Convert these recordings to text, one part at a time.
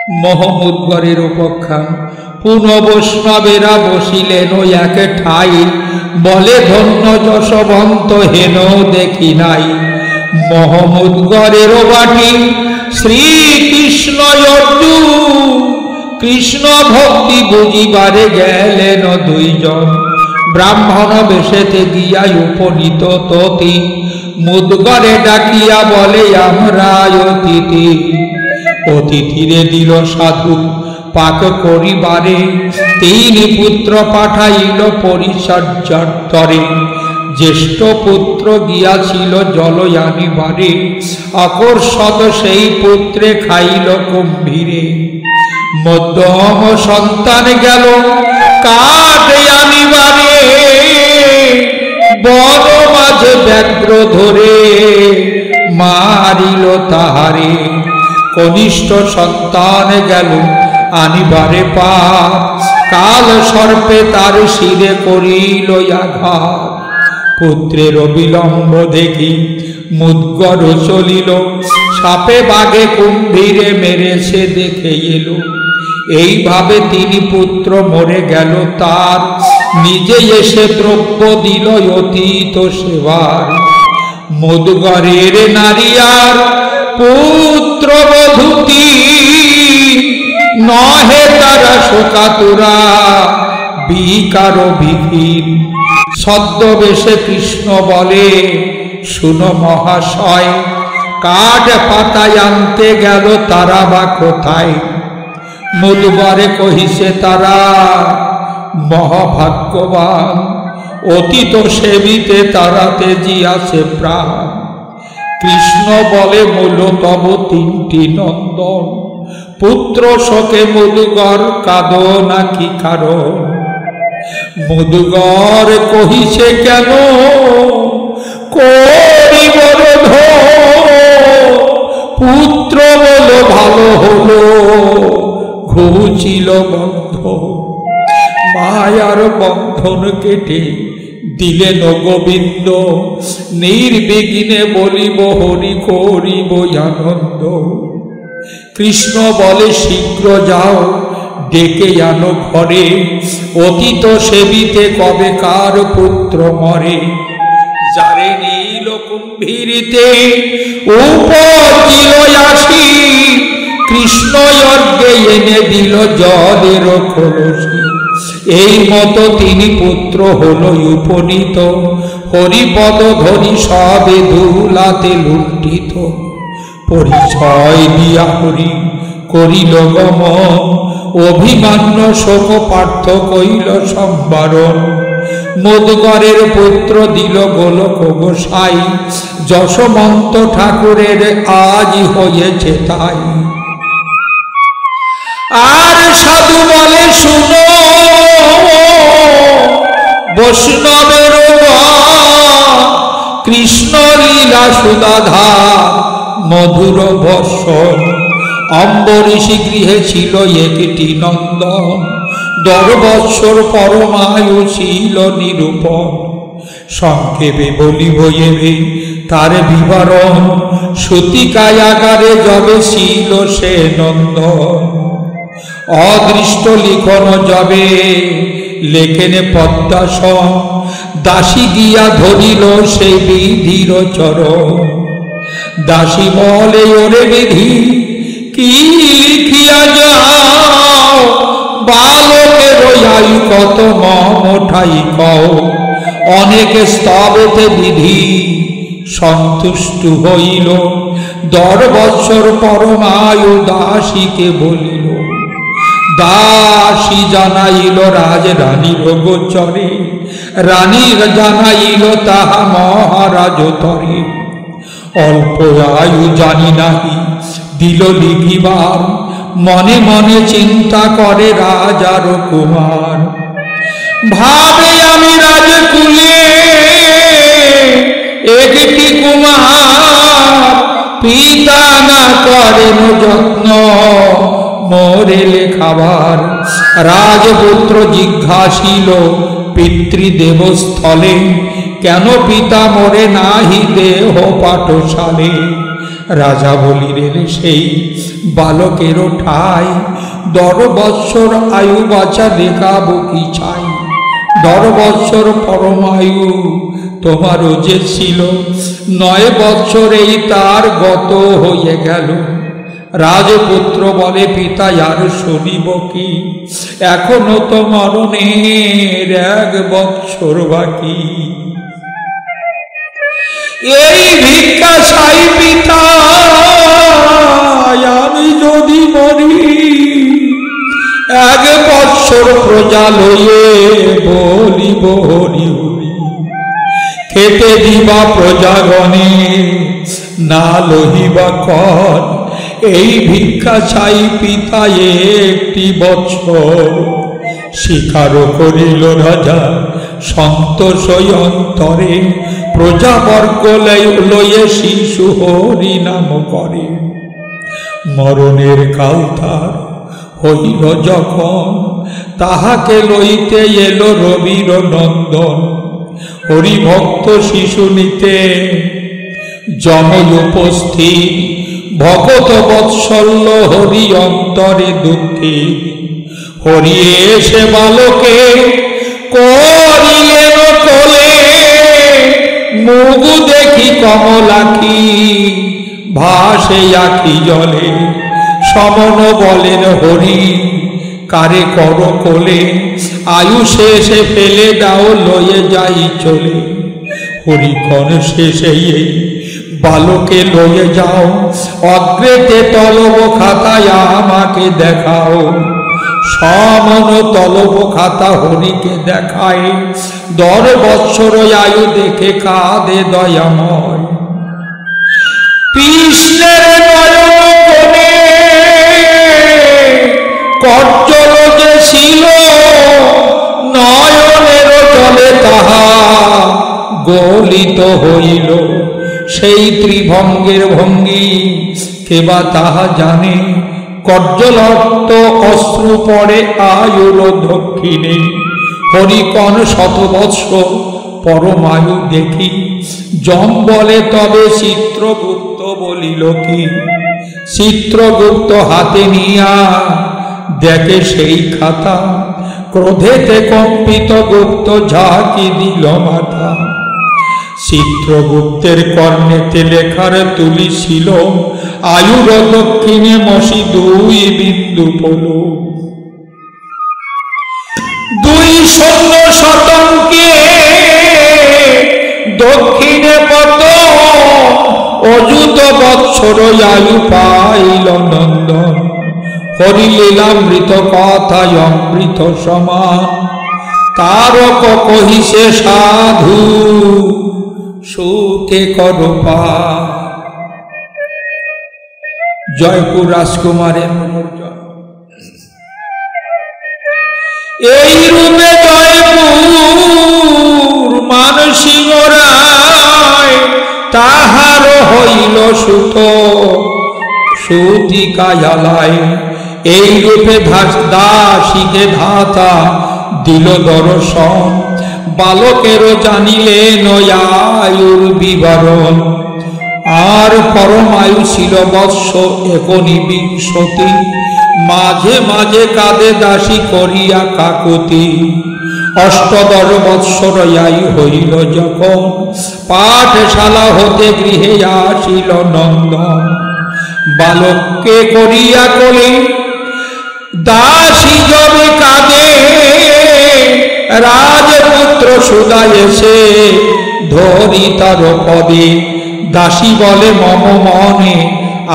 মহমুদ্গরের উপাখ্যান। পুনঃ বৈষ্ণবেরা বসিলেন এক ঠাই, বলে ধন্য যশবন্ত হেন দেখি নাই। মহমুদ্গরের বাটি শ্রীকৃষ্ণ অর্জুন, কৃষ্ণ ভক্তি বুঝিবারে গেলেন দুইজন। ব্রাহ্মণ বেশেতে গিয়া উপনীত ততি, মুদ্গরে ডাকিয়া বলে আমরা অতিথি। অতিথিরে দিল সাধু পাক করিবারে, তিন পুত্র পাঠাইল পরিচর্যার্থরে। জ্যেষ্ঠ পুত্র গিয়াছিল জল আনিবারে, আকর্ষত সেই পুত্রে খাইল কুম্ভীরে। মধ্যম সন্তান গেল কাঠ আনিবারে, বন মাঝে ব্যাঘ্র ধরে মারিল তাহারে। কনিষ্ঠ সন্তান গেল আনিবারে পাপ, কাল সর্পে তার শিরে করিল আঘাত। পুত্রের বিলম্ব দেখি মুদ্গর চলিল, সাপে বাঘে কুম্ভীরে মেরেছে দেখে এলো। এইভাবে তিনি পুত্র মরে গেল তার, নিজে এসে দ্রব্য দিল অতীত সেবার। মুদ্গরের নারী আর পুত্র বধূতি, নহে তারা শোকাতুরা বিকার বিহীন। ছদ্মবেশে কৃষ্ণ বলে শুনো মহাশয়, কাঠ পাতায় আনতে গেল তারা বা কোথায়? মুদ্গরে কহিছে তারা মহাভাগ্যবান, অতীত সেবিতে তারাতে জিয়াছে প্রাণ। কৃষ্ণ বলে মূল তব তিনটি নন্দন, পুত্র শোকে মুদ্গর কাঁদো নাকি কারণ? মুদ্গর কহিছে কেন করিব রোধ, পুত্র বলো ভালো হলো ঘুচিল বন্ধ। মায়ার বন্ধন কেটে দিলেন গোবিন্দ, নির্বিঘ্নে বলিব হরি করিব আনন্দ। কৃষ্ণ বলে শীঘ্র যাও ডেকে আনো ঘরে, অতীত সেবিতে কবে কার পুত্র মরে। যারে নীল কুম্ভীরিতে উপজিল আসি, কৃষ্ণ অর্ঘে এনে দিল জলের কলসি। এই মতো তিনি পুত্র হল উপনীত, হরিপদ ধরি সবে ধুলাতে লুণ্ঠিত। পরিচয় দিয়া হরি করিল গমন, অভিমান্য শোক পার্থ কইল সম্বরণ। মুদ্গরের পুত্র দিল গোলক গোসাই, যশবন্ত ঠাকুরের আজ হয়েছে তাই। আর সাধু বলে শুনো বৈষ্ণবের কৃষ্ণ লীলা সুদাধা মধুর বর্ষণ। অম্বরীষী গৃহে ছিল একটি নন্দন, 10 বৎসর পরমায়ু ছিল নিরূপণ। সংক্ষেপে বলিব এবে তার বিবরণ, সূতিকায়াগারে যবে ছিল সে নন্দন। অদৃষ্ট লিখন যবে লেখেন পদ্মাসন, দাসী গিয়া ধরিল সেই বিধির চরণ। দাসী বলে ওরে বিধি কি লিখিয়া যাও, বালকের আয়ু কত মঠাই কও। অনেকে স্তবেতে বিধি সন্তুষ্ট হইল, 10 বৎসর পরমায়ু দাসীকে বলিল। দাসী জানাইল রাজ রানীর গোচরে, রানী জানাইল তাহা মহারাজ তরে। অল্প আয়ু জানি নাহি দিল লিখিবার, মনে মনে চিন্তা করে রাজার কুমার। ভাবে আমি রাজকুলে একটি কুমার, পিতা না করেন যত্ন মোরে লেখাবার। রাজপুত্র জিজ্ঞাসিল পিতৃদেবস্থলে, কেন পিতা মরে নাহি দেহ পাঠশালে। রাজা বলিলেন সেই বালকেরও ঠাই, 10 বৎসর আয়ু বাঁচা দেখাবো কি চাই। 10 বৎসর পরমায়ু তোমারও যে ছিল, 9 বৎসরেই তার গত হয়ে গেল। রাজপুত্র বলে পিতা আর শুনিব কি, এখনো তো মরণের 1 বৎসর বাকি। এই ভিক্ষা চাই পিতা আমি যদি মরি, 1 বৎসর প্রজা লইয়ে বলিব হরি হরি। খেতে দিবা প্রজাগণে না লহিবা কর, এই ভিক্ষা চাই পিতা 1 বৎসর। স্বীকার করিল রাজা সন্তোষ অন্তরে, প্রজাবর্গ লইয়ে শিশু হরি নাম করে। মরণের কাল তার হইল যখন, তাহাকে লইতে এলো রবির নন্দন। হরিভক্ত শিশু নিতে যমজ উপস্থিত, ভগত বৎসল্য হরি অন্তরে দুঃখী। হরি এসে বালকে করিলেন কোলে, মুখ দেখি কমলাখি ভাসে আখি জলে। সমন বলেন হরি কারে কর কোলে, আয়ু শেষে ফেলে দাও লয়ে যাই চলে। হরিক্ষণ শেষে এই বালকে লয়ে যাও, অগ্রেতে তলব খাতায় আমাকে দেখাও। সমন তলব খাতা হরিকে দেখায়, 10 বৎসর আয়ু দেখে কাঁদে দয়াময়। কৃষ্ণের নয়ন কোণে কজ্জল যে ছিল, নয়নের জলে তাহা গলিত হইল। সেই ত্রিভঙ্গের ভঙ্গি কেবা তাহা জানে, কজ্জলর্ত অশ্রু পড়ে আয়ুর দক্ষিণে। হরিকণ 100 বৎসর পরমায়ু দেখি, যম বলে তবে চিত্রগুপ্ত বলিল কি। চিত্রগুপ্ত হাতে নিয়া দেখে সেই খাতা, ক্রোধেতে কম্পিত গুপ্ত ঝাঁকি দিল মাথা। চিত্রগুপ্তের কর্ণেতে লেখার তুলি ছিল, আয়ুর দক্ষিণে মসি 2 বিন্দু পলো। 2 সৈন্য শতঙ্কে দক্ষিণে পত, অযুত বৎসর আয়ু পাইল নন্দন। হরিলীলামৃত কথায় অমৃত সমান, তারক কহিছে সাধু সুখে করপা। জয়পুর রাজকুমারের এই রূপে জয়পুর মানসিংহ রায়, তাহার হইল সুত সুতিকায়ালায়। এই রূপে দাসীকে ধাতা দিল দর্শন, বালকেরও জানিলেন আয়ুর বিবরণ। আর পরমায়ু ছিল বৎস 19, মাঝে মাঝে কাঁদে দাসী করিয়া কাকুতি। 8 বৎসর আয়ু হইল যখন, পাঠশালা হতে গৃহে আসিল নন্দন। বালককে করিয়া কোলে দাসী যবে কাঁদে, রাজপুত্র সুদা এসে ধরি তার পদে। দাসী বলে মম মনে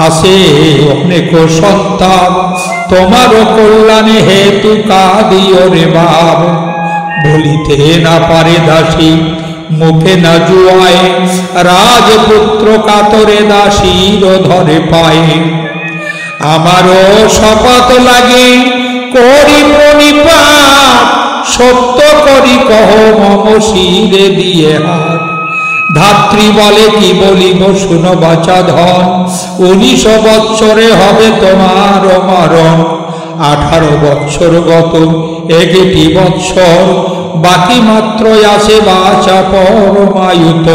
আসে অনেক সন্তাপ, তোমার কল্যাণে হেতু কাঁদিও রে বাপ। বলিতে না পারে দাসী মুখে না জুয়ায়, রাজপুত্র কাতরে দাসীর ধরে পায়ে। আমারও শপথ লাগে করি প্রণিপাত, সত্য করি কহ মম শিরে দিয়ে হাত। ধাত্রী বলে কি বলিব শুনো বাচা ধন, 19 বৎসরে হবে তোমার মরণ। 18 বৎসর গত 1 বৎসর বাকি মাত্রই আসে বাচা পরমায়ুত।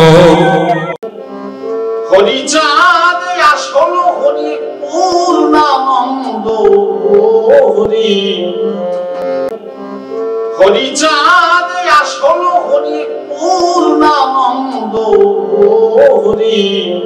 হরিচাঁদ আসল হরি পূর্ণানন্দ হরি, হরিচাঁদ আসল হরি পূর্ণানন্দ হরি।